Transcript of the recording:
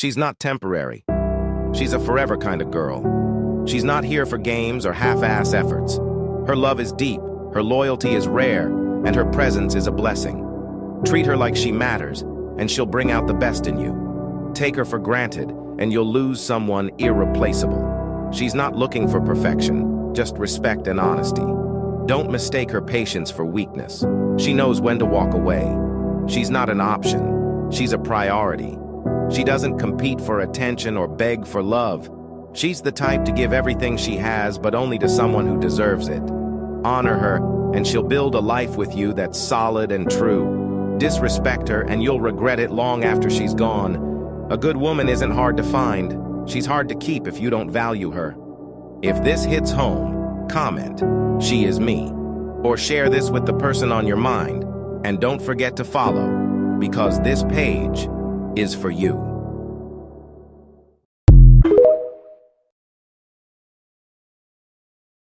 She's not temporary. She's a forever kind of girl. She's not here for games or half-ass efforts. Her love is deep, her loyalty is rare, and her presence is a blessing. Treat her like she matters, and she'll bring out the best in you. Take her for granted, and you'll lose someone irreplaceable. She's not looking for perfection, just respect and honesty. Don't mistake her patience for weakness. She knows when to walk away. She's not an option. She's a priority. She doesn't compete for attention or beg for love. She's the type to give everything she has, but only to someone who deserves it. Honor her, and she'll build a life with you that's solid and true. Disrespect her, and you'll regret it long after she's gone. A good woman isn't hard to find. She's hard to keep if you don't value her. If this hits home, comment, "She is me," or share this with the person on your mind. And don't forget to follow, because this page is for you.